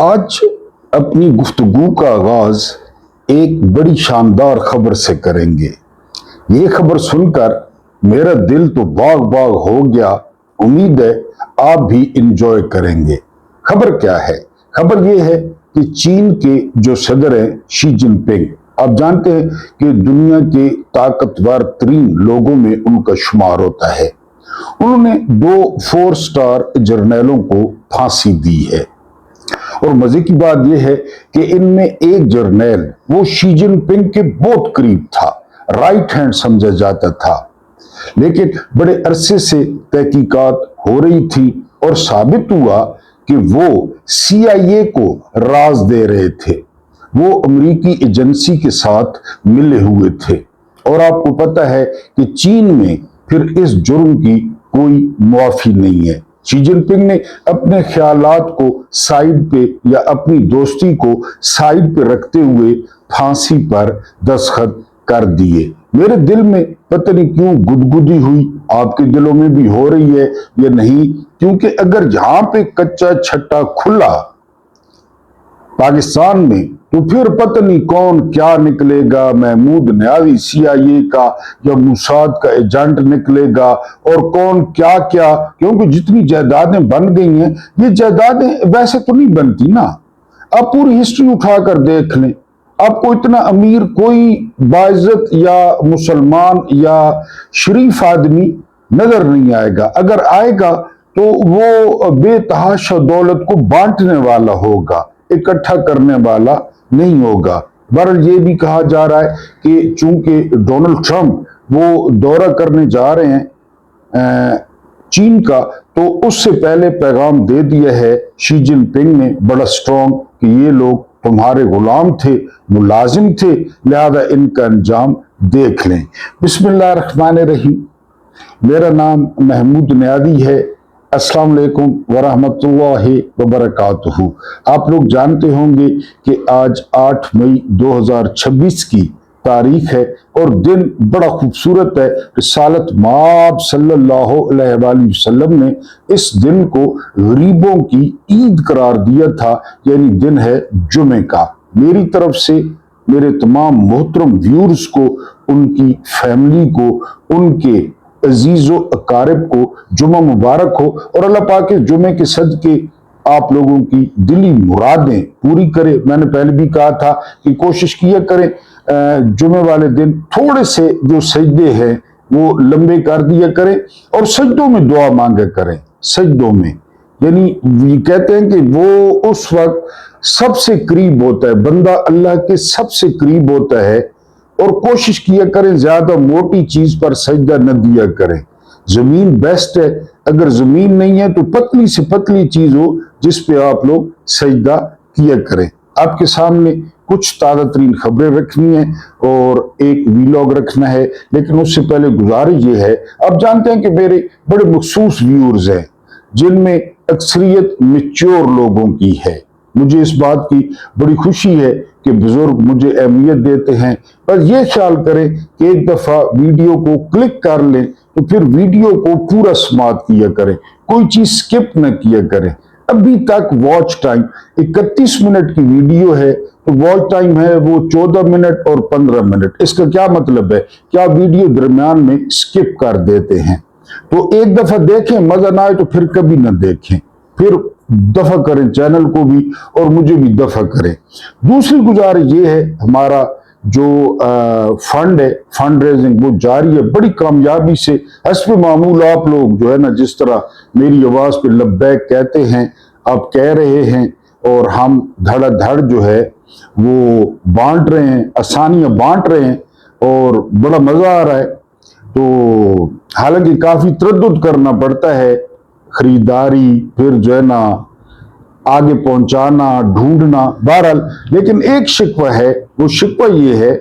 आज अपनी गुफ्तगू का आगाज एक बड़ी शानदार खबर से करेंगे। ये खबर सुनकर मेरा दिल तो बाग बाग हो गया। उम्मीद है आप भी इंजॉय करेंगे। खबर क्या है? खबर ये है कि चीन के जो सदर हैं शी जिनपिंग, आप जानते हैं कि दुनिया के ताकतवर तरीन लोगों में उनका शुमार होता है। उन्होंने 2 4 स्टार जर्नैलों को फांसी दी है और मजे की बात यह है कि इनमें एक जर्नैल वो शी जिनपिंग के बहुत करीब था, राइट हैंड समझा जाता था। लेकिन बड़े अरसे से तहकीकात हो रही थी और साबित हुआ कि वो CIA को राज दे रहे थे। वो अमेरिकी एजेंसी के साथ मिले हुए थे और आपको पता है कि चीन में फिर इस जुर्म की कोई मुआफी नहीं है। शी जिनपिंग ने अपने ख्यालात को साइड पे या अपनी दोस्ती को साइड पे रखते हुए फांसी पर दस्तखत कर दिए। मेरे दिल में पता नहीं क्यों गुदगुदी हुई, आपके दिलों में भी हो रही है या नहीं? क्योंकि अगर यहां पे कच्चा छट्टा खुला पाकिस्तान में तो फिर पता नहीं कौन क्या निकलेगा। महमूद नियाज़ी CIA का या मोसाद का एजेंट निकलेगा और कौन क्या क्या, क्योंकि जितनी जायदादें बन गई हैं ये जायदादें वैसे तो नहीं बनती ना। आप पूरी हिस्ट्री उठाकर देख लें, आपको इतना अमीर कोई बाइज्जत या मुसलमान या शरीफ आदमी नजर नहीं आएगा। अगर आएगा तो वो बेतहाशा दौलत को बांटने वाला होगा, इकट्ठा करने वाला नहीं होगा। बहरहाल ये भी कहा जा रहा है कि चूंकि डोनाल्ड ट्रंप वो दौरा करने जा रहे हैं चीन का, तो उससे पहले पैगाम दे दिया है शी जिनपिंग ने बड़ा स्ट्रॉन्ग कि ये लोग तुम्हारे गुलाम थे, मुलाजिम थे, लिहाजा इनका अंजाम देख लें। बिस्मिल्लाहिर्रहमानिर्रहीम। मेरा नाम महमूद नियाज़ी है। अस्सलाम वालेकुम वरहमतुल्लाहि वबरकातुहू। आप लोग जानते होंगे कि आज 8 मई 2026 की तारीख है और दिन बड़ा खूबसूरत है। रिसालत माब सल्लल्लाहु अलैहि वसल्लम ने इस दिन को गरीबों की ईद करार दिया था, यानी दिन है जुमे का। मेरी तरफ से मेरे तमाम मोहतरम व्यूअर्स को, उनकी फैमिली को, उनके अजीजो अकारिब को जुमा मुबारक हो और अल्लाह पाक के जुमे के सदके आप लोगों की दिली मुरादें पूरी करे। मैंने पहले भी कहा था कि कोशिश किया करें जुमे वाले दिन थोड़े से जो सजदे हैं वो लंबे कर दिया करें और सजदों में दुआ मांगा करें। सजदों में यानी ये कहते हैं कि वो उस वक्त सबसे करीब होता है, बंदा अल्लाह के सबसे करीब होता है। और कोशिश किया करें ज्यादा मोटी चीज पर सजदा न दिया करें। जमीन बेस्ट है, अगर जमीन नहीं है तो पतली से पतली चीज हो जिस पे आप लोग सजदा किया करें। आपके सामने कुछ ताज़ा तरीन खबरें रखनी है और एक वीलॉग रखना है, लेकिन उससे पहले गुजारिश ये है, आप जानते हैं कि मेरे बड़े मखसूस व्यूअर्स हैं जिनमें अक्सरियत मैच्योर लोगों की है। मुझे इस बात की बड़ी खुशी है कि बुजुर्ग मुझे अहमियत देते हैं। पर यह ख्याल करें कि एक दफा वीडियो को क्लिक कर लें तो फिर वीडियो को पूरा समाप्त किया करें, कोई चीज स्किप न किया करें। अभी तक वॉच टाइम 31 मिनट की वीडियो है तो वॉच टाइम है वो 14 मिनट और 15 मिनट। इसका क्या मतलब है? क्या वीडियो दरमियान में स्किप कर देते हैं? तो एक दफा देखें, मजा ना आए तो फिर कभी ना देखें, फिर दफा करें, चैनल को भी और मुझे भी दफा करें। दूसरी गुजारिश ये है, हमारा जो फंड है, फंड रेजिंग वो जारी है बड़ी कामयाबी से। हस्ब मामूल आप लोग जो है ना, जिस तरह मेरी आवाज पे लब्बैक कहते हैं, आप कह रहे हैं और हम धड़ाधड़ जो है वो बांट रहे हैं, आसानियां बांट रहे हैं और बड़ा मजा आ रहा है। तो हालांकि काफी तरद्दुद करना पड़ता है, खरीदारी, फिर जो है ना आगे पहुंचाना, ढूंढना, बहरहाल। लेकिन एक शिकवा है, वो शिकवा ये है,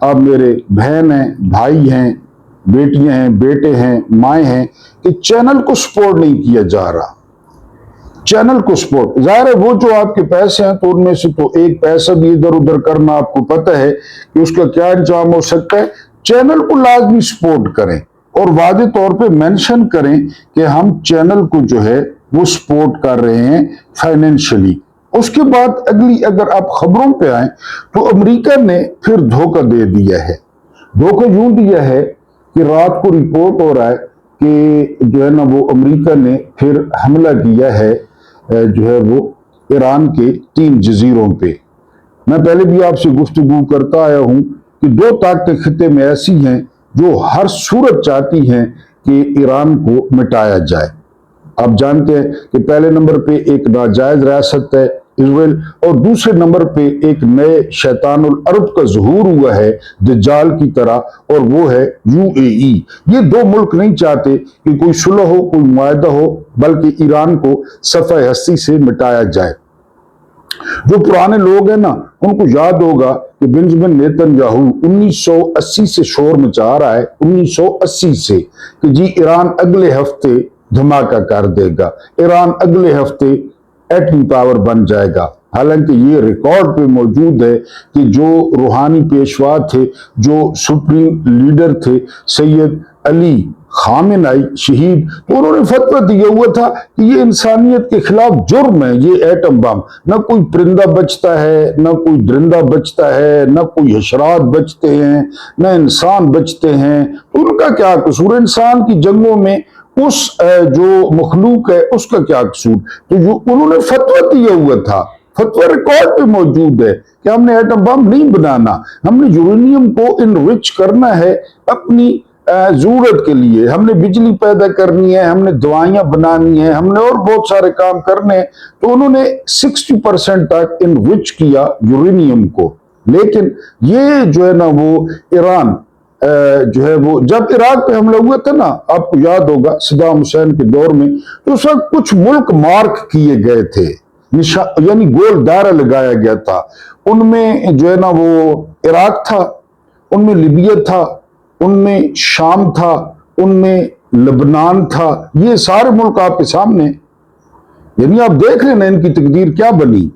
आप मेरे बहन हैं, भाई हैं, बेटियां हैं, बेटे हैं, माएँ हैं, कि चैनल को सपोर्ट नहीं किया जा रहा। चैनल को सपोर्ट, जाहिर है वो जो आपके पैसे हैं तो उनमें से तो एक पैसा भी इधर उधर करना आपको पता है कि उसका क्या इंतजाम हो सकता है। चैनल को लाजमी सपोर्ट करें और वादे तौर पे मेंशन करें कि हम चैनल को जो है वो सपोर्ट कर रहे हैं फाइनेंशियली। اس کے بعد اگلی اگر آپ خبروں پہ آئیں تو امریکہ نے پھر دھوکہ دے دیا ہے. دھوکہ یوں دیا ہے کہ رات کو رپورٹ ہو رہا ہے کہ جو ہے نا وہ امریکہ نے پھر حملہ کیا ہے جو ہے وہ ایران کے 3 جزیروں پہ. میں پہلے بھی آپ سے گفتگو کرتا آیا ہوں کہ 2 طاقتیں خطے میں ایسی ہیں جو ہر صورت چاہتی ہیں کہ ایران کو مٹایا جائے. آپ جانتے ہیں کہ پہلے نمبر پہ ایک ناجائز ریاست ہے اسرائیل، اور دوسرے نمبر پہ ایک نئے شیطان العرب کا ظہور ہوا ہے دجال کی طرح، اور وہ ہے UAE. یہ 2 ملک نہیں چاہتے کہ کوئی صلح ہو، کوئی معاہدہ ہو، بلکہ ایران کو صفحہ ہستی سے مٹایا جائے. جو پرانے لوگ ہیں نا ان کو یاد ہوگا کہ بنجمن نیتن یاہو 1980 سے شور مچا رہا ہے، 1980 سے، کہ جی ایران اگلے ہفتے دھماکہ کر دے گا، ایران اگلے ہفتے ایٹمی پاور بن جائے گا. حالانکہ یہ ریکارڈ پہ موجود ہے کہ جو روحانی پیشوا تھے، جو سپریم لیڈر تھے سید علی خامنائی شہید، تو انہوں نے فتویٰ دیا ہوا تھا کہ یہ انسانیت کے خلاف جرم ہے یہ ایٹم بم. نہ کوئی پرندہ بچتا ہے، نہ کوئی درندہ بچتا ہے، نہ کوئی حشرات بچتے ہیں، نہ انسان بچتے ہیں. تو ان کا کیا قصور؟ انسان کی جنگوں میں اس جو مخلوق ہے اس کا کیا قصور؟ تو جو انہوں نے فتویٰ دیا ہوا تھا، فتویٰ ریکارڈ پہ موجود ہے کہ ہم نے ایٹم بم نہیں بنانا، ہم نے یورینیم کو انرچ کرنا ہے اپنی ضرورت کے لیے، ہم نے بجلی پیدا کرنی ہے، ہم نے دوائیاں بنانی ہیں، ہم نے اور بہت سارے کام کرنے ہیں. تو انہوں نے 60% تک انرچ کیا یورینیم کو. لیکن یہ جو ہے نا وہ ایران جو ہے وہ جب عراق پہ حملہ ہوا تھا نا، آپ کو یاد ہوگا صدام حسین کے دور میں، تو اس وقت کچھ ملک مارک کیے گئے تھے، یعنی گول دائرہ لگایا گیا تھا. ان میں جو ہے نا وہ عراق تھا، ان میں لیبیا تھا، ان میں شام تھا، ان میں لبنان تھا. یہ سارے ملک آپ کے سامنے، یعنی آپ دیکھ لیں نا ان کی تقدیر کیا بنی.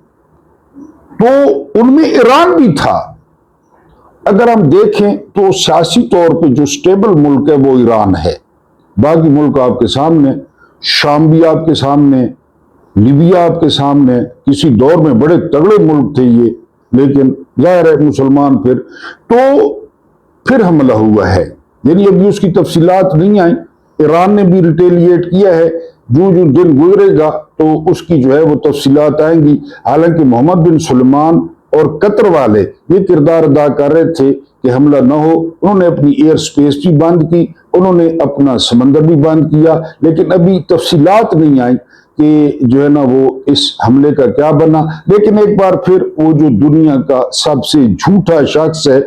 تو ان میں ایران بھی تھا. اگر ہم دیکھیں تو سیاسی طور پہ جو سٹیبل ملک ہے وہ ایران ہے. باقی ملک آپ کے سامنے، شام بھی آپ کے سامنے، لیبیا آپ کے سامنے. کسی دور میں بڑے تگڑے ملک تھے یہ، لیکن ظاہر ہے مسلمان پھر حملہ ہوا ہے. یعنی ابھی اس کی تفصیلات نہیں آئیں. ایران نے بھی ریٹیلیٹ کیا ہے، جو دن گزرے گا تو اس کی جو ہے وہ تفصیلات آئیں گی. حالانکہ محمد بن سلمان اور قطر والے یہ کردار ادا کر رہے تھے کہ حملہ نہ ہو. انہوں نے اپنی ایئر سپیس بھی بند کی، انہوں نے اپنا سمندر بھی بند کیا، لیکن ابھی تفصیلات نہیں آئیں کہ جو ہے نا وہ اس حملے کا کیا بنا. لیکن ایک بار پھر وہ جو دنیا کا سب سے جھوٹا شخص ہے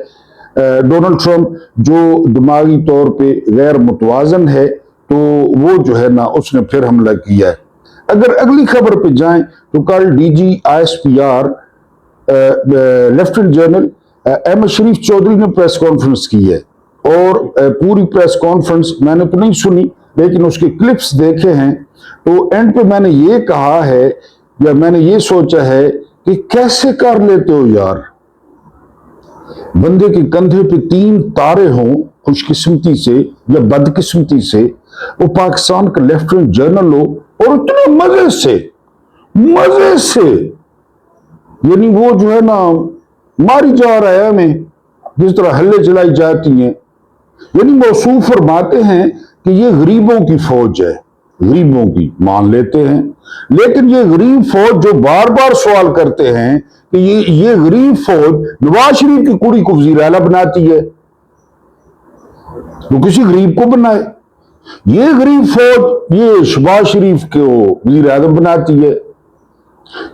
ڈونلڈ ٹرمپ، جو دماغی طور پہ غیر متوازن ہے، تو وہ جو ہے نا اس نے پھر حملہ کیا ہے. اگر اگلی خبر پہ جائیں تو کل DGISPR لیفٹیننٹ جنرل احمد شریف چودھری نے پریس کانفرنس کی ہے، اور پوری پریس کانفرنس میں نے تو نہیں سنی لیکن اس کے کلپس دیکھے ہیں. تو اینڈ پہ میں نے یہ کہا ہے یا میں نے یہ سوچا ہے کہ کیسے کر لیتے ہو یار، بندے کے کندھے پہ 3 تارے ہوں خوش قسمتی سے یا بد قسمتی سے، وہ پاکستان کا لیفٹیننٹ جنرل ہو اور اتنے مزے سے یعنی وہ جو ہے نا ماری جا رہا ہے ہمیں جس طرح ہلے چلائی جاتی ہیں. یعنی موصوف فرماتے ہیں کہ یہ غریبوں کی فوج ہے، غریبوں کی مان لیتے ہیں. لیکن یہ غریب فوج جو بار بار سوال کرتے ہیں کہ یہ غریب فوج نواز شریف کی کڑی کو وزیر اعلیٰ بناتی ہے، تو کسی غریب کو بنائے. یہ غریب فوج یہ شہباز شریف کو وزیر اعظم بناتی ہے.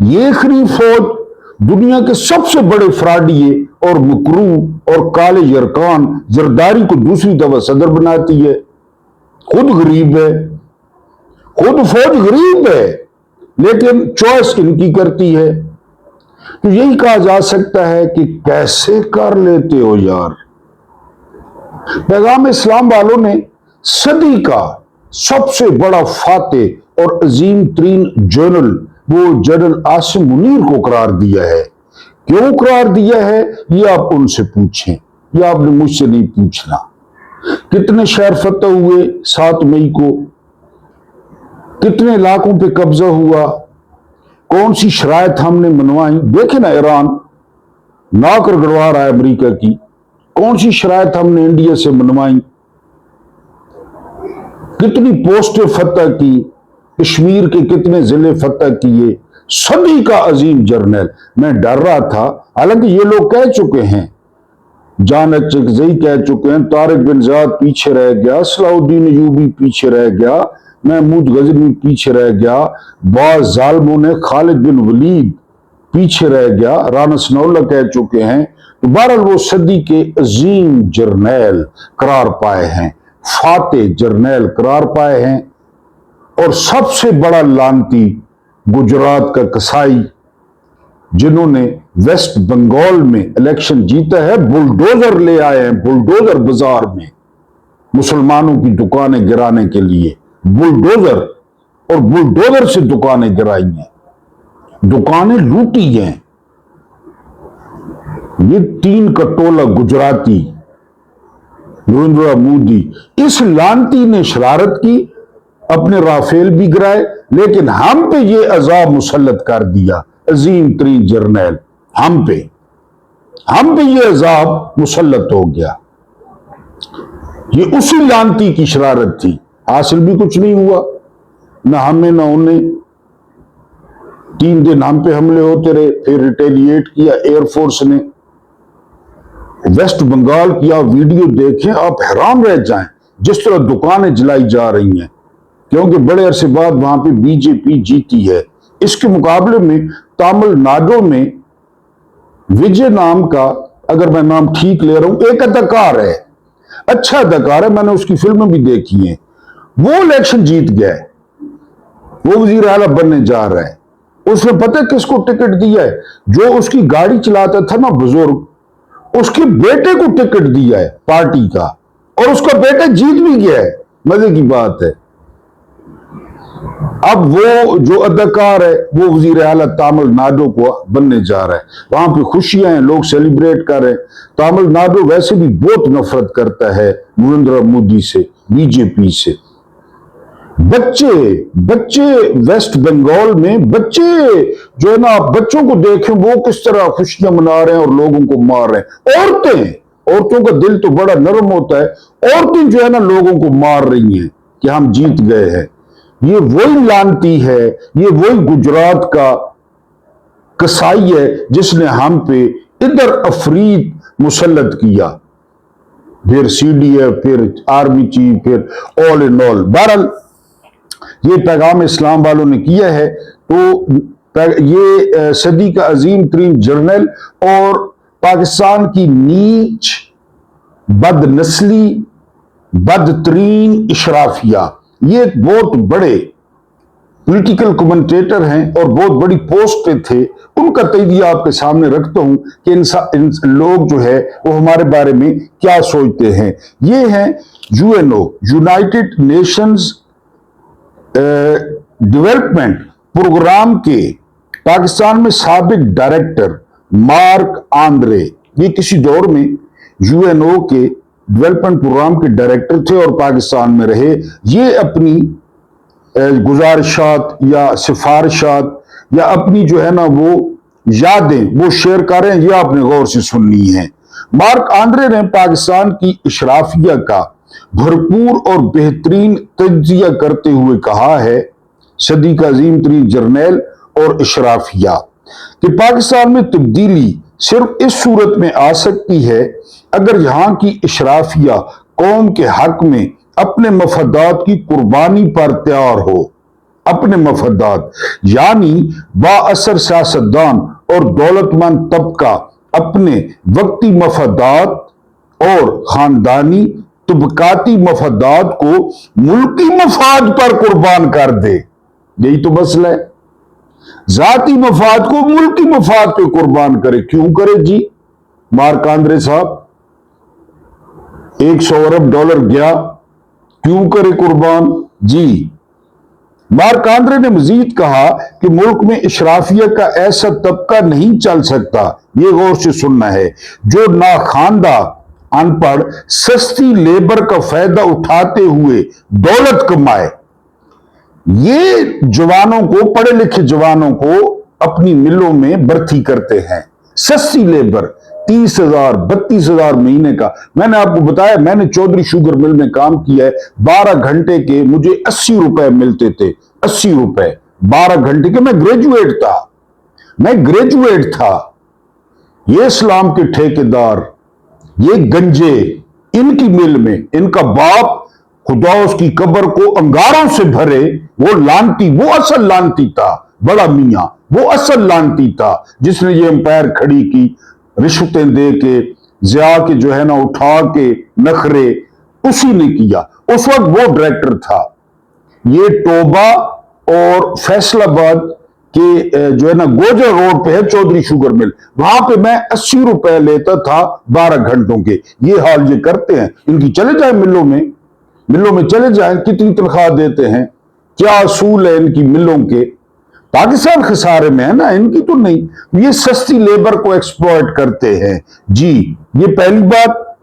یہ غریب فوج دنیا کے سب سے بڑے فراڈیے اور مکرو اور کالے یرکان زرداری کو دوسری دفعہ صدر بناتی ہے. خود غریب ہے، خود فوج غریب ہے، لیکن چوائس ان کی کرتی ہے. تو یہی کہا جا سکتا ہے کہ کیسے کر لیتے ہو یار. پیغام اسلام والوں نے صدی کا سب سے بڑا فاتح اور عظیم ترین جنرل وہ جنرل عاصم منیر کو قرار دیا ہے. کیوں قرار دیا ہے یہ آپ ان سے پوچھیں، یہ آپ نے مجھ سے نہیں پوچھنا. کتنے شہر فتح ہوئے 7 مئی کو، کتنے علاقوں پہ قبضہ ہوا، कौन सी शराइत हमने मनवाई। देखे ना, ईरान नौकर गड़वा रहा है अमेरिका की, कौन सी शराइत हमने इंडिया से मनवाई, कितनी पोस्टें फतह की, कश्मीर के कितने जिले फतह किए, सदी का अजीम जर्नल। मैं डर रहा था, हालांकि ये लोग कह चुके हैं, जान अचकजई कह चुके हैं, तारिक बिन ज़ियाद पीछे रह गया, सलाउद्दीन अयूबी पीछे रह गया, महमूद गजनवी पीछे रह गया, बाज़ जालिमों ने खालिद बिन वलीद पीछे रह गया, राना सनाउल्लाह कह चुके हैं। तो बहरहाल वो सदी के अजीम जर्नैल करार पाए हैं, फाते जर्नैल करार पाए हैं। और सबसे बड़ा लानती गुजरात का कसाई, जिन्होंने वेस्ट बंगाल में इलेक्शन जीता है, बुलडोजर ले आए हैं, बुलडोजर बाजार में मुसलमानों की दुकानें गिराने के लिए, बुलडोजर, और बुलडोजर से दुकानें गिराई हैं, दुकानें लूटी हैं। ये 3 का टोला गुजराती, नरेंद्र मोदी, इस लानती ने शरारत की, अपने राफेल भी गिराए, लेकिन हम पे ये अजाब मुसल्लत कर दिया, अजीम तरीन जर्नैल, हम पे ये अजाब मुसल्लत हो गया। ये उसी लानती की शरारत थी, हासिल भी कुछ नहीं हुआ, ना हमें ना उन्हें। 3 दिन हम पे हमले होते रहे, फिर रिटेलिएट किया एयरफोर्स ने। वेस्ट बंगाल की आप वीडियो देखें, आप हैरान रह जाएं जिस तरह दुकानें जलाई जा रही हैं, क्योंकि बड़े अरसे बाद वहां पे बीजेपी जीती है। इसके मुकाबले में तमिलनाडु में विजय नाम का, अगर मैं नाम ठीक ले रहा हूं, एक अदाकार है, अच्छा अदाकार है, मैंने उसकी फिल्में भी देखी हैं, वो इलेक्शन जीत गया है, वो वजीर आला बनने जा रहा है। उसने पता है किसको टिकट दिया है? जो उसकी गाड़ी चलाता था ना बुजुर्ग, उसके बेटे को टिकट दिया है पार्टी का, और उसका बेटा जीत भी गया है। मजे की बात है। अब वो जो अदाकार है वो वजीर आला तमिलनाडु को बनने जा रहा है। वहां पे खुशियां हैं, लोग सेलिब्रेट कर रहे हैं। तमिलनाडु वैसे भी बहुत नफरत करता है नरेंद्र मोदी से, बीजेपी से। बच्चे वेस्ट बंगाल में बच्चे जो है ना, बच्चों को देखें वो किस तरह खुशियां मना रहे हैं और लोगों को मार रहे हैं। औरतों का दिल तो बड़ा नरम होता है, औरतें जो है ना लोगों को मार रही हैं कि हम जीत गए हैं। ये वही लानती है, ये वही गुजरात का कसाई है जिसने हम पे इधर अफरीद मुसल्लत किया, फिर CDF, फिर आर्मी चीफ, फिर ऑल इन ऑल। बहरहाल ये पैगाम इस्लाम वालों ने किया है। तो ये सदी का अजीम तरीन जर्नल और पाकिस्तान की नीच, बदनस्ली, बदतरीन इशराफिया, ये एक बहुत बड़े पॉलिटिकल कमेंटेटर हैं और बहुत बड़ी पोस्ट पे थे। उनका तजजिया आपके सामने रखता हूं कि इन लोग जो है वो हमारे बारे में क्या सोचते हैं। ये हैं UNO, United Nations Development Programme के पाकिस्तान में साबिक डायरेक्टर मार्क आंद्रे। ये किसी दौर में UNO के डेवलपमेंट प्रोग्राम के डायरेक्टर थे और पाकिस्तान में रहे। ये अपनी गुजारिशात या सिफारिशात या अपनी जो है ना वो यादें वो शेयर कर रहे हैं, ये आपने गौर से सुननी है। मार्क आंद्रे ने पाकिस्तान की इशराफिया का भरपूर और बेहतरीन तज्जिया करते हुए कहा है, सदी का अजीम तरीन जर्नैल और इशराफिया, कि पाकिस्तान में तब्दीली सिर्फ इस सूरत में आ सकती है अगर यहां की इशराफिया कौम के हक में अपने मफादात की कुर्बानी पर तैयार हो। अपने मफादात यानी बाअसर सियासतदान और दौलतमंद तबका अपने वक्ती मफादात और खानदानी तबकाती मफादात को मुल्की मफाद पर कुर्बान कर दे। यही तो मसला है, जाती मफाद को मुल्की मफाद पे कुर्बान करे। क्यों करे जी? मार्क आंद्रे साहब, 100 अरब डॉलर गया, क्यों करे कुर्बान जी? मार्क आंद्रे ने मजीद कहा कि मुल्क में इशराफिया का ऐसा तबका नहीं चल सकता, ये गौर से सुनना है, जो नाखानदा, अनपढ़, सस्ती लेबर का फायदा उठाते हुए दौलत कमाए। ये जवानों को, पढ़े लिखे जवानों को अपनी मिलों में भर्ती करते हैं। सस्ती लेबर, 30,000 32,000 महीने का। मैंने आपको बताया, मैंने चौधरी शुगर मिल में काम किया है। 12 घंटे के मुझे 80 रुपए मिलते थे। 80 रुपए 12 घंटे के। मैं ग्रेजुएट था। ये इस्लाम के ठेकेदार, ये गंजे, इनकी मिल में इनका बाप खुदा उसकी कब्र को अंगारों से भरे, वो लानती, वो असल लानती था, बड़ा मियां, वो असल लानती था जिसने ये एम्पायर खड़ी की, रिश्वतें दे के, जिया के जो है ना उठा के नखरे, उसी ने किया। उस वक्त वो डायरेक्टर था। ये टोबा और फैसलाबाद के जो है ना गोजर रोड पे है चौधरी शुगर मिल, वहां पे मैं 80 रुपए लेता था 12 घंटों के। ये हाल ये करते हैं। इनकी चले जाए मिलों में चले जाए, कितनी तनख्वाह देते हैं, क्या असूल है इनकी मिलों के। पाकिस्तान खसारे में है ना, इनकी तो नहीं। ये सस्ती लेबर को एक्सप्लॉइट करते हैं जी। ये पहली बात।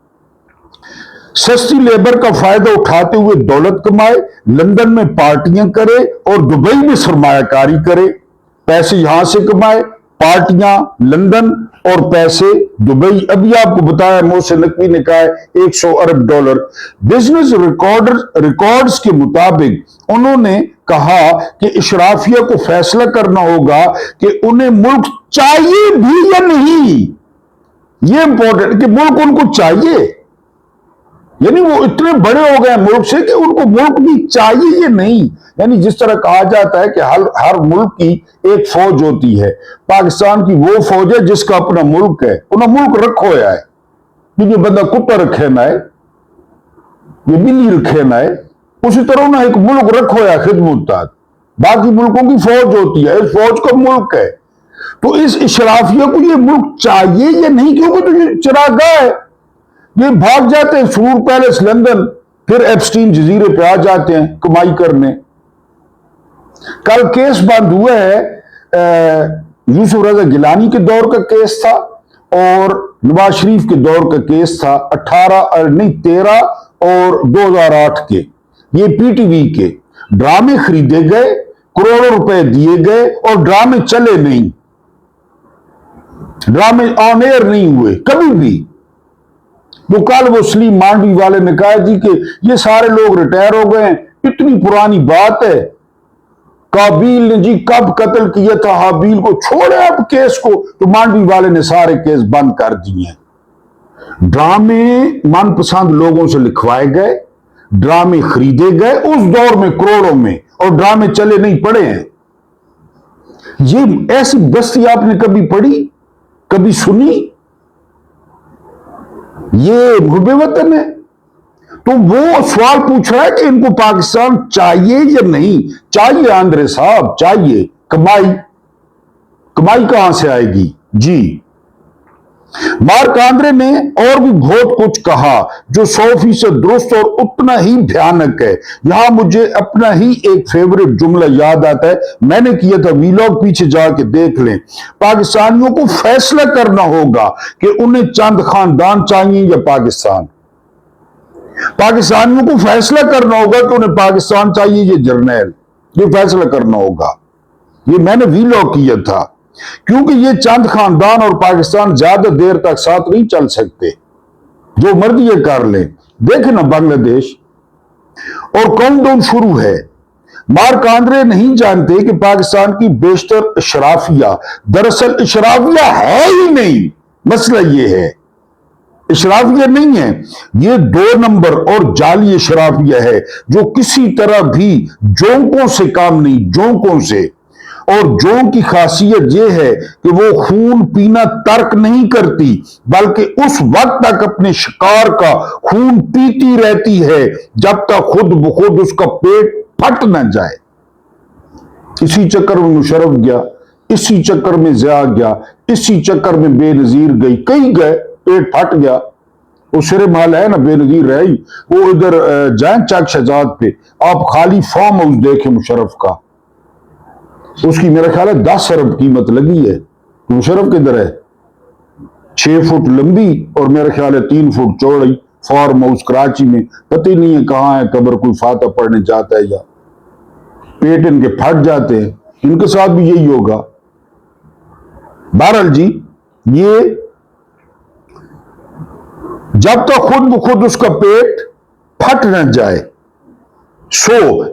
सस्ती लेबर का फायदा उठाते हुए दौलत कमाए, लंदन में पार्टियां करे और दुबई में सरमायाकारी करे। पैसे यहां से कमाए, पार्टियां लंदन और पैसे दुबई। अभी आपको बताया मोहसिन नकवी ने कहा है 100 अरब डॉलर। बिजनेस रिकॉर्ड्स के मुताबिक उन्होंने कहा कि इशराफिया को फैसला करना होगा कि उन्हें मुल्क चाहिए भी या नहीं। ये इंपॉर्टेंट कि मुल्क उनको चाहिए, यानी वो इतने बड़े हो गए मुल्क से कि उनको मुल्क भी चाहिए या नहीं। यानी जिस तरह कहा जाता है कि हर मुल्क की एक फौज होती है, पाकिस्तान की वो फौज है जिसका अपना मुल्क है। उन्हें मुल्क रखो है, ये बंदा कुत्ता रखे ना है, ये बिल्ली रखे ना है, उसी तरह ना एक मुल्क रखो है खिदमत तक। बाकी मुल्कों की फौज होती है, इस फौज का मुल्क है। तो इस इशराफिया को ये मुल्क चाहिए या नहीं, क्योंकि तो ये चरागाह है। ये भाग जाते हैं सुरूर पैलेस लंदन, फिर एप्स्टीन जजीरे पे आ जाते हैं कमाई करने। कल केस बंद हुआ है, यूसुफ रजा गिलानी के दौर का केस था और नवाज शरीफ के दौर का केस था। 13 और 2008 के। ये पीटीवी के ड्रामे खरीदे गए, करोड़ों रुपए दिए गए और ड्रामे चले नहीं, ड्रामे ऑन एयर नहीं हुए कभी भी। तो कल वो सलीम मांडवी वाले ने कहा जी कि ये सारे लोग रिटायर हो गए हैं, इतनी पुरानी बात है। काबिल ने जी कब कत्ल किया था हाबिल को, छोड़े अब केस को। तो मांडवी वाले ने सारे केस बंद कर दिए। ड्रामे मनपसंद लोगों से लिखवाए गए, ड्रामे खरीदे गए उस दौर में करोड़ों में, और ड्रामे चले नहीं पड़े हैं। ये ऐसी बस्ती आपने कभी पढ़ी, कभी सुनी? ये मुहब्बे वतन है। तो वो सवाल पूछ रहा है कि इनको पाकिस्तान चाहिए या नहीं चाहिए। आंद्रे साहब चाहिए। कमाई कहां से आएगी जी। मार्क आंद्रे ने और भी बहुत कुछ कहा जो 100% दुरुस्त और उतना ही भयानक है। यहां मुझे अपना ही एक फेवरेट जुमला याद आता है, मैंने किया था वीलॉग, पीछे जाके देख लें। पाकिस्तानियों को फैसला करना होगा कि उन्हें चंद खानदान चाहिए या पाकिस्तान। पाकिस्तानियों को फैसला करना होगा कि उन्हें पाकिस्तान चाहिए या जर्नैल। ये फैसला करना होगा। ये मैंने वीलॉग किया था, क्योंकि ये चंद खानदान और पाकिस्तान ज्यादा देर तक साथ नहीं चल सकते। जो मर्जी ये कर ले। देखे ना बांग्लादेश। और काउंटडाउन शुरू है। मार्क आंद्रे नहीं जानते कि पाकिस्तान की बेशतर इशराफिया दरअसल इशराफिया है ही नहीं। मसला ये है, इशराफिया नहीं है, ये 2 नंबर और जाली इशराफिया है जो किसी तरह भी जोंकों से काम नहीं, जोंकों से। और जोंक की खासियत यह है कि वो खून पीना तर्क नहीं करती, बल्कि उस वक्त तक अपने शिकार का खून पीती रहती है जब तक खुद ब खुद उसका पेट फट न जाए। इसी चक्कर में मुशर्रफ गया, इसी चक्कर में ज़िया गया, इसी चक्कर में बेनजीर गई, कई गए, पेट फट गया। वो सिरे माल है ना, बेनजीर रही। वो इधर जाए चक शहजाद पे, आप खाली फार्म हाउस देखें मुशर्रफ का, उसकी मेरा ख्याल है 10 अरब कीमत लगी है। मुशर्रफ किधर है? 6 फुट लंबी और मेरा ख्याल है 3 फुट चौड़ाई फार्म हाउस कराची में। पता ही नहीं है कहां है कब्र, कोई फाता पढ़ने जाता है या पेट इनके फट जाते हैं। इनके साथ भी यही होगा। बहरहाल जी, ये जब तक खुद ब खुद उसका पेट फट न जाए,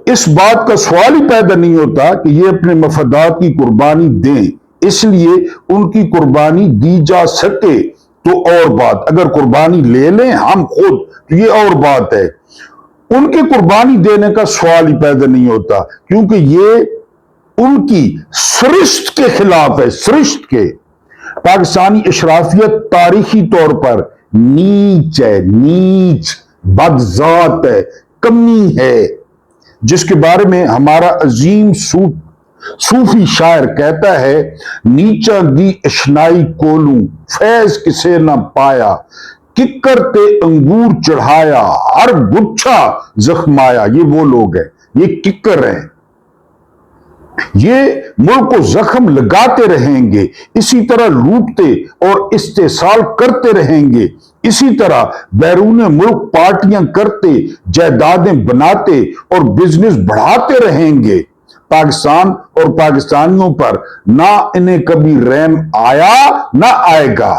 इस बात का सवाल ही पैदा नहीं होता कि ये अपने मफादात की कुर्बानी दें। इसलिए उनकी कुर्बानी दी जा सके तो और बात, अगर कुर्बानी ले लें हम खुद तो ये और बात है। उनकी कुर्बानी देने का सवाल ही पैदा नहीं होता, क्योंकि ये उनकी सृष्ट के खिलाफ है। सृष्ट के पाकिस्तानी अशराफियत तारीखी तौर पर नीच है, नीच बदजात है, कमी है, जिसके बारे में हमारा अजीम सूफी शायर कहता है, नीचा दी अशनाई कोलू फैज किसे न पाया, किक्कर ते अंगूर चढ़ाया हर गुच्छा जख्माया। ये वो लोग हैं, ये किक्कर हैं, ये मुल्क को जख्म लगाते रहेंगे, इसी तरह लूटते और इस्तेसाल करते रहेंगे, इसी तरह बैरून मुल्क पार्टियां करते, जायदादें बनाते और बिजनेस बढ़ाते रहेंगे। पाकिस्तान और पाकिस्तानियों पर ना इन्हें कभी रहम आया ना आएगा।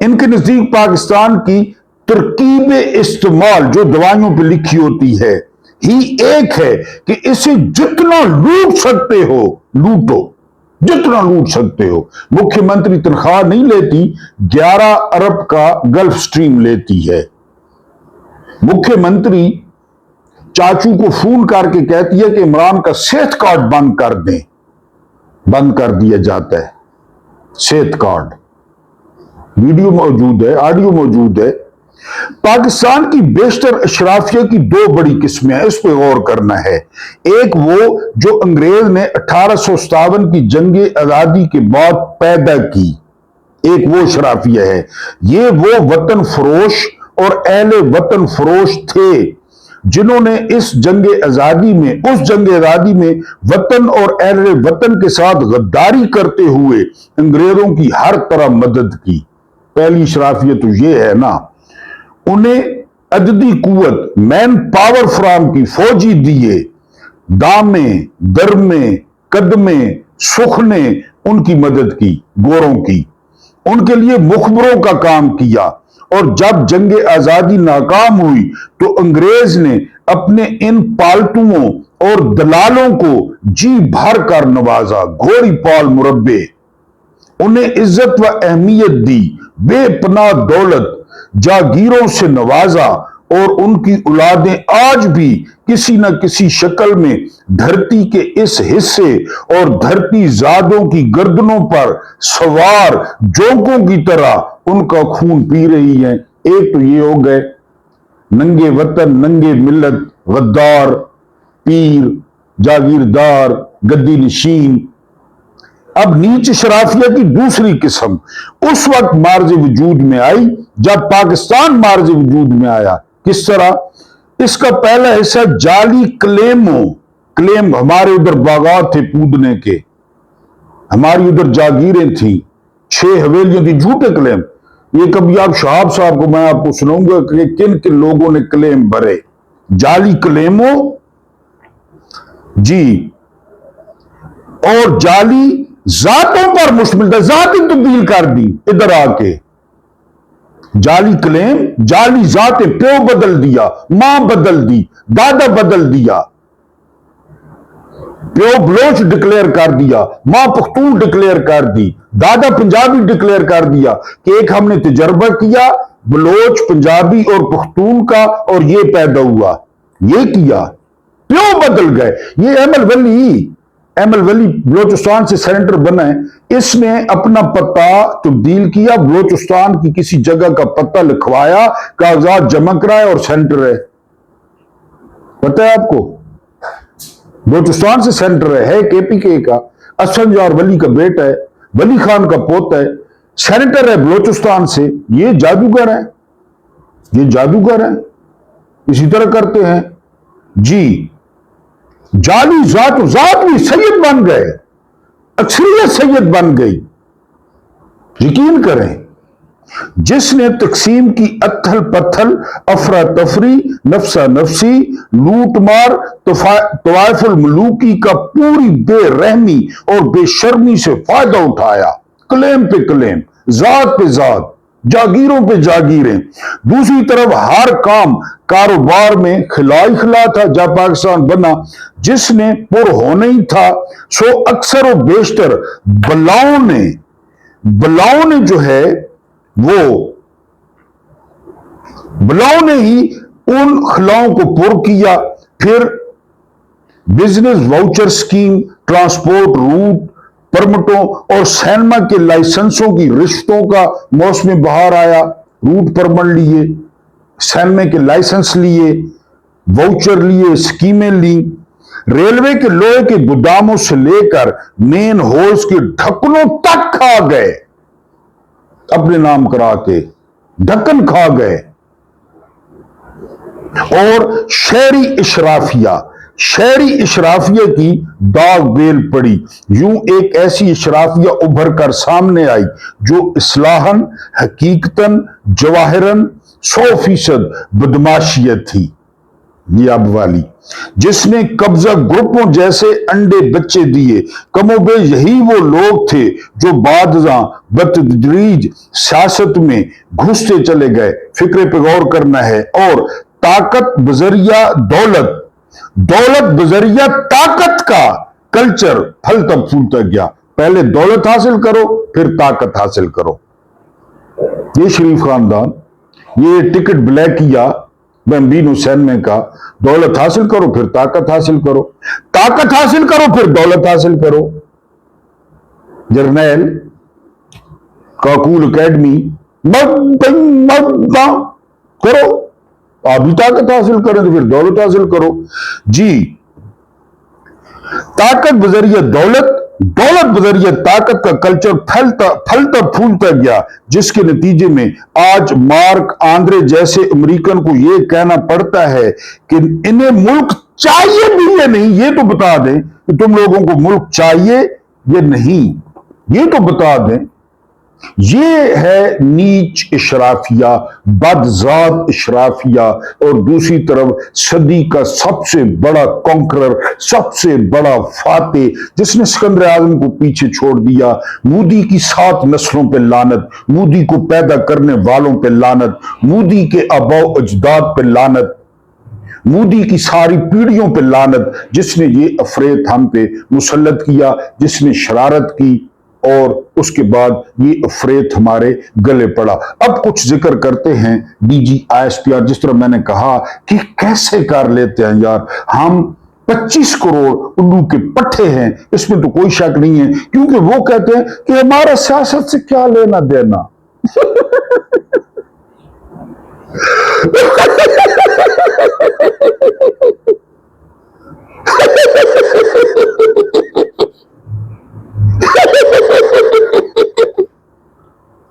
इनके नजदीक पाकिस्तान की तरकीब इस्तेमाल जो दवाइयों पर लिखी होती है ही एक है कि इसे जितना लूट सकते हो लूटो, जितना लूट सकते हो। मुख्यमंत्री तनख्वाह नहीं लेती, 11 अरब का गल्फ स्ट्रीम लेती है। मुख्यमंत्री चाचू को फोन करके कहती है कि इमरान का सेहत कार्ड बंद कर दें, बंद कर दिया जाता है सेहत कार्ड। वीडियो मौजूद है, ऑडियो मौजूद है। पाकिस्तान की बेशतर अशराफिया की दो बड़ी किस्में हैं, इस पर गौर करना है। एक वो जो अंग्रेज ने 1857 की जंग आजादी के बाद पैदा की, एक वो अशराफिया है। ये वो वतन फरोश और अहले वतन फरोश थे जिन्होंने इस जंग आजादी में, उस जंग आजादी में वतन और अहले वतन के साथ गद्दारी करते हुए अंग्रेजों की हर तरह मदद की। पहली अशराफियत तो ये है ना, उन्हें अददी कुव्वत, मैन पावर फराम की, फौजी दिए, दामे, दरमे, कदमे, सुख ने उनकी मदद की, गोरों की, उनके लिए मुखबरों का काम किया। और जब जंग आजादी नाकाम हुई तो अंग्रेज ने अपने इन पालतुओं और दलालों को जी भर कर नवाजा, घोड़ी पाल मुरब्बे, उन्हें इज्जत व अहमियत दी, बेपनाह दौलत जागीरों से नवाजा, और उनकी औलादें आज भी किसी न किसी शक्ल में धरती के इस हिस्से और धरती जादों की गर्दनों पर सवार जोंकों की तरह उनका खून पी रही हैं। एक तो ये हो गए नंगे वतन, नंगे मिल्लत, गद्दार, पीर, जागीरदार, गद्दी नशीन। अब नीच शराफिया की दूसरी किस्म उस वक्त मार्ज वजूद में आई जब पाकिस्तान मार्ज वजूद में आया। किस तरह? इसका पहला हिस्सा जाली क्लेम, हमारे उधर बागात थे पूदने के, हमारी उधर जागीरें थी, 6 हवेलियां थी, झूठे क्लेम। ये कभी आप शहाब साहब को मैं आपको सुनाऊंगा कि किन किन लोगों ने क्लेम भरे, जाली क्लेमों जी, और जाली जातों पर मुश्तमिल था, जात ही तब्दील कर दी इधर आके। जाली क्लेम, जाली जातें, प्यो बदल दिया, मां बदल दी, दादा बदल दिया, प्यो बलोच डिक्लेयर कर दिया, मां पख्तून डिक्लेयर कर दी, दादा पंजाबी डिक्लेयर कर दिया कि एक हमने तजर्बा किया बलोच, पंजाबी और पख्तून का और ये पैदा हुआ, ये किया, प्यो बदल गए। ये अहमल वली बलोचिस्तान से सेनेटर बना है, इसने अपना पता तब्दील किया, बलोचिस्तान की किसी जगह का पता लिखवाया, कागजात जमा कराए और सेनेटर है। पता है आपको? बलोचिस्तान से सेनेटर है KPK का, असफंज और वली का बेटा है, वली खान का पोता है, सेनेटर है बलोचिस्तान से। ये जादूगर है, ये जादूगर है, इसी तरह करते हैं जी। जाली जात भी सैयद बन गए, अक्सरियत सैयद बन गई। यकीन करें, जिसने तकसीम की अथल पत्थल, अफरा तफरी, नफसा नफसी, लूट मार, तवाइफुल मलूकी का पूरी बेरहमी और बेशर्मी से फायदा उठाया, क्लेम पे क्लेम, जात पे जात, जागीरों पे जागीरें। दूसरी तरफ हर काम कारोबार में खिलाई खिला था। जब पाकिस्तान बना, जिसने पुर होना ही था, सो अक्सर और बेशतर बलाओं ने जो है वो बलाओं ने ही उन खिलाओं को पुर किया। फिर business voucher scheme, transport route परमिटों और सिनेमा के लाइसेंसों की रिश्तों का मौसम बहार आया। रूट परमिट लिए, सिनेमा के लाइसेंस लिए, वाउचर लिए, स्कीमें ली। रेलवे के लोहे के गोदामों से लेकर मेन होल्स के ढक्कनों तक खा गए, अपने नाम करा के ढक्कन खा गए। और शहरी इशराफिया की दाग बेल पड़ी। यूं एक ऐसी इशराफिया उभर कर सामने आई जो इस्लाहन, हकीकतन, जवाहिरन 100% बदमाशियत थी। ये अब वाली, जिसने कब्जा ग्रुपों जैसे अंडे बच्चे दिए। कमोबे यही वो लोग थे जो बादशाह बतदरीज सियासत में घुसते चले गए। फिक्रे पे गौर करना है। और ताकत बजरिया दौलत, दौलत बजरिया ताकत का कल्चर फलता फूलता गया। पहले दौलत हासिल करो, फिर ताकत हासिल करो। ये शरीफ खानदान, ये टिकट ब्लैक किया बम्बीनो सिनेमा का। दौलत हासिल करो, फिर ताकत हासिल करो, ताकत हासिल करो, फिर दौलत हासिल करो। जर्नैल काकूल अकेडमी करो, आप भी ताकत हासिल करें तो फिर दौलत हासिल करो। जी, ताकत बजरिया दौलत, दौलत बजरिया ताकत का कल्चर फलता फूलता गया, जिसके नतीजे में आज मार्क आंद्रे जैसे अमेरिकन को यह कहना पड़ता है कि इन्हें मुल्क चाहिए भी या नहीं। ये तो बता दें कि तुम लोगों को मुल्क चाहिए या नहीं, ये तो बता दें। ये है नीच इशराफिया, बदजात इशराफिया। और दूसरी तरफ सदी का सबसे बड़ा कॉन्करर, सबसे बड़ा फाते, जिसने सिकंदर आजम को पीछे छोड़ दिया। मोदी की 7 नस्लों पे लानत, मोदी को पैदा करने वालों पे लानत, मोदी के आबाओ अजदाद पे लानत, मोदी की सारी पीढ़ियों पे लानत, जिसने ये अफरेत हम पे मुसल्लत किया, जिसने शरारत की, और उसके बाद ये अफरेत हमारे गले पड़ा। अब कुछ जिक्र करते हैं DGISPR। जिस तरह मैंने कहा कि कैसे कर लेते हैं यार, हम 25 करोड़ उल्लू के पट्टे हैं, इसमें तो कोई शक नहीं है। क्योंकि वो कहते हैं कि हमारा सियासत से क्या लेना देना।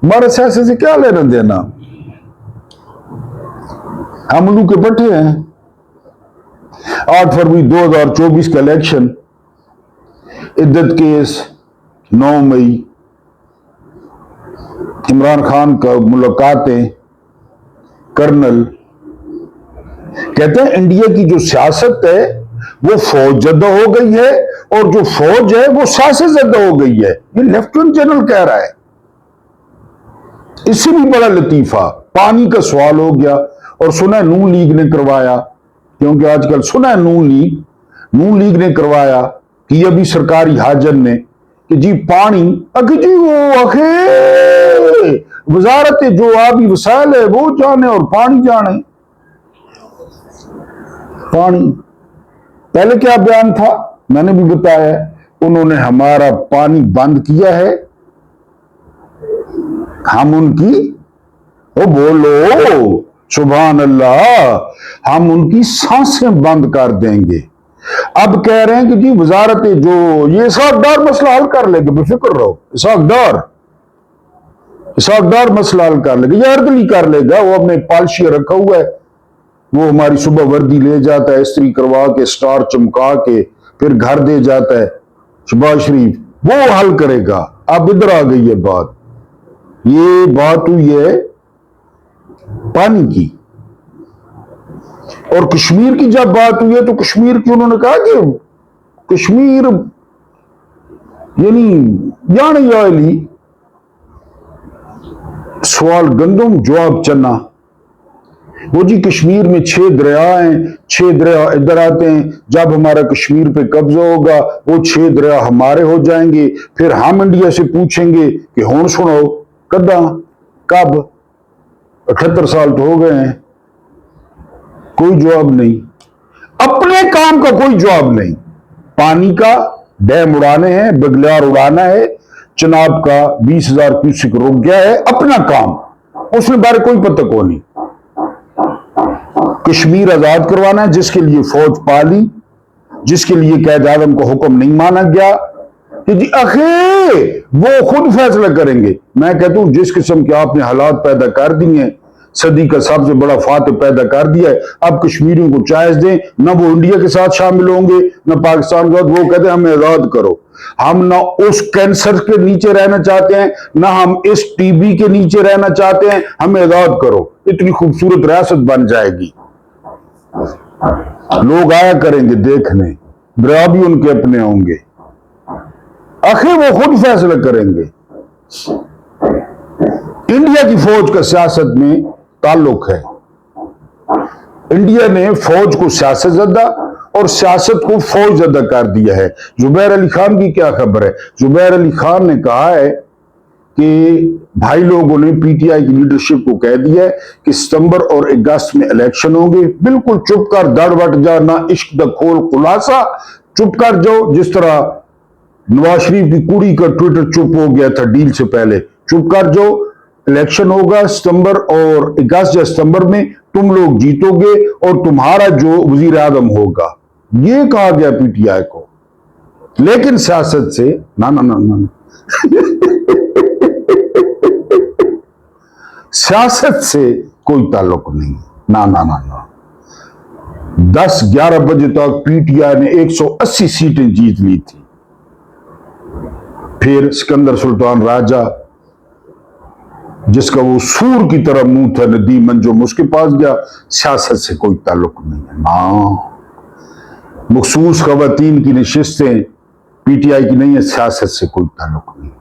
हमारे सियासत से क्या लेना देना, हम उल्लू के पट्टे हैं। 8 फरवरी 2024 का इलेक्शन, इद्दत केस 9 मई, इमरान खान का मुलाकातें, कर्नल कहते हैं इंडिया की जो सियासत है वो फौज जद्दा हो गई है, और जो फौज है वो सियासत जद्दा हो गई है। ये लेफ्टिनेंट जनरल कह रहा है। इससे भी बड़ा लतीफा पानी का सवाल हो गया। और सुना है नून लीग ने करवाया, क्योंकि आजकल सुना है नून लीग ने करवाया कि अभी सरकारी हाजर ने कि जी पानी अगे जी वो अखे वजारत जो आबी वसाइल है वो जाने और पानी जाने। पानी पहले क्या बयान था, मैंने भी बताया, उन्होंने हमारा पानी बंद किया है, हम उनकी, ओ बोलो सुभान अल्लाह, हम उनकी सांसें बंद कर देंगे। अब कह रहे हैं कि जी वजारत जो ये इसाकदार मसला हल कर लेगा, बेफिक्र रहो, इसाकदार मसला हल कर लेगा, या अर्दली कर लेगा। वो अपने पॉलिसी रखा हुआ है, वो हमारी सुबह वर्दी ले जाता है, इस्त्री करवा के, स्टार चमका के, फिर घर दे जाता है शहबाज शरीफ, वो हल करेगा। अब इधर आ गई है बात, ये बात हुई है पानी की। और कश्मीर की जब बात हुई है तो कश्मीर की उन्होंने कहा कि कश्मीर यानी जाने आयली सवाल गंदम, जवाब चना। वो जी कश्मीर में 6 दरिया हैं, 6 दरिया इधर आते हैं, जब हमारा कश्मीर पे कब्जा होगा वो 6 दरिया हमारे हो जाएंगे, फिर हम इंडिया से पूछेंगे कि हुण सुनो कदा, कब, 78 साल तो हो गए हैं, कोई जवाब नहीं। अपने काम का कोई जवाब नहीं। पानी का डैम उड़ाने हैं, बगलियार उड़ाना है, चनाब का 20,000 क्यूसेक रुक गया है, अपना काम, उसमें बारे कोई पता को नहीं। कश्मीर आजाद करवाना है, जिसके लिए फौज पाली, जिसके लिए कैद आजम का हुक्म नहीं माना गया कि जी अखे वो खुद फैसला करेंगे। मैं कहता हूं जिस किस्म के आपने हालात पैदा कर दिए, सदी का सबसे बड़ा फातह पैदा कर दिया है, अब कश्मीरियों को चॉइस दें, ना वो इंडिया के साथ शामिल होंगे ना पाकिस्तान के साथ। वो कहते हैं हमें आजाद करो। हम ना उस कैंसर के नीचे रहना चाहते हैं, ना हम इस टीबी के नीचे रहना चाहते हैं, हमें आजाद करो। इतनी खूबसूरत रियासत बन जाएगी, लोग आया करेंगे देखने, दरिया भी उनके अपने होंगे, आखिर वो खुद फैसला करेंगे। इंडिया की फौज का सियासत में ताल्लुक है। इंडिया ने फौज को सियासत ज़दा और सियासत को फौज ज़दा कर दिया है। जुबैर अली खान की क्या खबर है? जुबैर अली खान ने कहा है कि भाई लोगों ने पीटीआई की लीडरशिप को कह दिया है कि सितंबर और अगस्त में इलेक्शन होंगे, बिल्कुल चुप कर, दड़ बट जा, ना इश्क द खोल खुलासा, चुप कर जाओ। जिस तरह नवाज शरीफ की कुड़ी का ट्विटर चुप हो गया था डील से पहले, चुप कर जाओ। इलेक्शन होगा सितंबर और अगस्त या सितंबर में, तुम लोग जीतोगे और तुम्हारा जो वजीर आजम होगा, ये कहा गया पीटीआई को। लेकिन सियासत से ना ना ना ना सियासत से कोई ताल्लुक नहीं, ना ना ना ना। 10-11 बजे तक पीटीआई ने 180 सीटें जीत ली थी। फिर सिकंदर सुल्तान राजा, जिसका वो सूर की तरह मुंह था, नदीम अंजुम, उसके पास गया। सियासत से कोई ताल्लुक नहीं है ना। मखसूस खवातीन की नशिस्तें पीटीआई की नहीं है, सियासत से कोई ताल्लुक नहीं।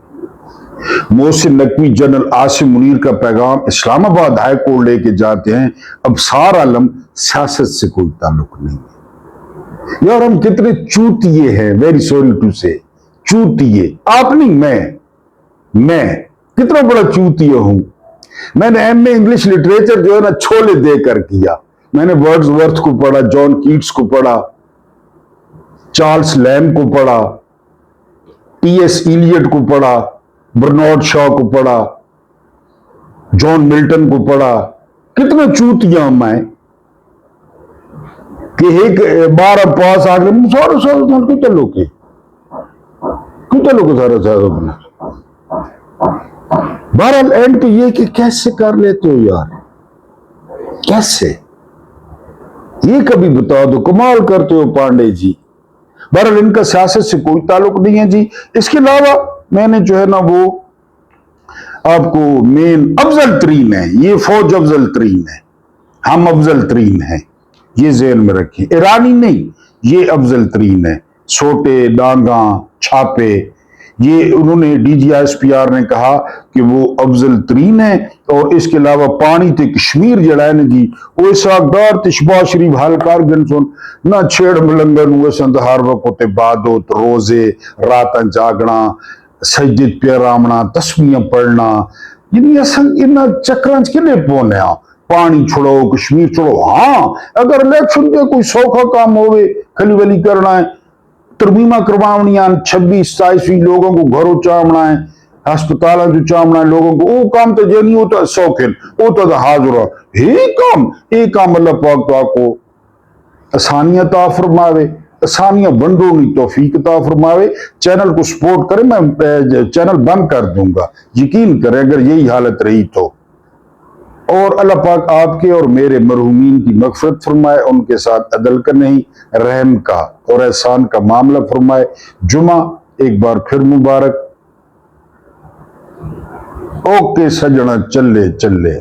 मोहसिन नकवी जनरल आसिम मुनीर का पैगाम इस्लामाबाद हाई कोर्ट लेके जाते हैं। अब सारा आलम, सियासत से कोई ताल्लुक नहीं है। यार हम कितने चूतिए हैं, वेरी सॉरी टू से, चूतिए। आप नहीं, मैं कितना बड़ा चूतिया हूं। मैंने एमए इंग्लिश लिटरेचर जो है ना छोले देकर किया। मैंने वर्ड्सवर्थ को पढ़ा, जॉन कीट्स को पढ़ा, चार्ल्स लैम्ब को पढ़ा, टीएस इलियट को पढ़ा, बर्नार्ड शॉ को पढ़ा, जॉन मिल्टन को पढ़ा। कितना चूतिया मैं कि एक 12 पास आ गए सारे साल क्यों चलो के सारा साल। बहरहाल एंड तो ये कि कैसे कर लेते हो यार, कैसे, ये कभी बता दो। कमाल करते हो पांडे जी। बहरहाल इनका सियासत से कोई ताल्लुक नहीं है जी। इसके अलावा मैंने जो है ना वो आपको मेन अफजल तरीन है, ये फौज अफजल तरीन है, हम अफजल तरीन है, ये ज़हन में रखें। ईरानी नहीं, ये अफजल तरीन है। सोटे, डांगा, छापे, ये उन्होंने डीजीएसपीआर ने कहा कि वो अफजल तरीन है। और इसके अलावा पानी ते कश्मीर जड़ा है जी, वो इसाकदार तशबा शरीफ हाल कारगन सुन ना छेड़ मलंगन हुए संत हर वक्त इबादत, रोजे, रात जागना, सजद पे रामना, तस्वीर पढ़ना, इन चक्रां किने पौने पानी छोड़ो, कश्मीर छोड़ो। हाँ, अगर इलेक्शन के कोई सौखा काम होवे, खली वली करना है, तरमीमा करवावनियां, 26-27 लोगों को घरों चावना है, हस्पताल जो चावना है लोगों को, वो काम तो जे नहीं होता शौकीन, वो तो हाजिर ये काम अल्लाह पाक तो आपको आसानियां ता फरमावे, आसानियां बंदों की तौफीक ता फरमावे। चैनल को सपोर्ट करें, मैं चैनल बंद कर दूंगा, यकीन करें अगर यही हालत रही तो। और अल्लाह पाक आपके और मेरे मरहूमीन की मगफरत फरमाए, उनके साथ अदल का नहीं रहम का और एहसान का मामला फरमाए। जुमा एक बार फिर मुबारक। ओके सजना, चले चले।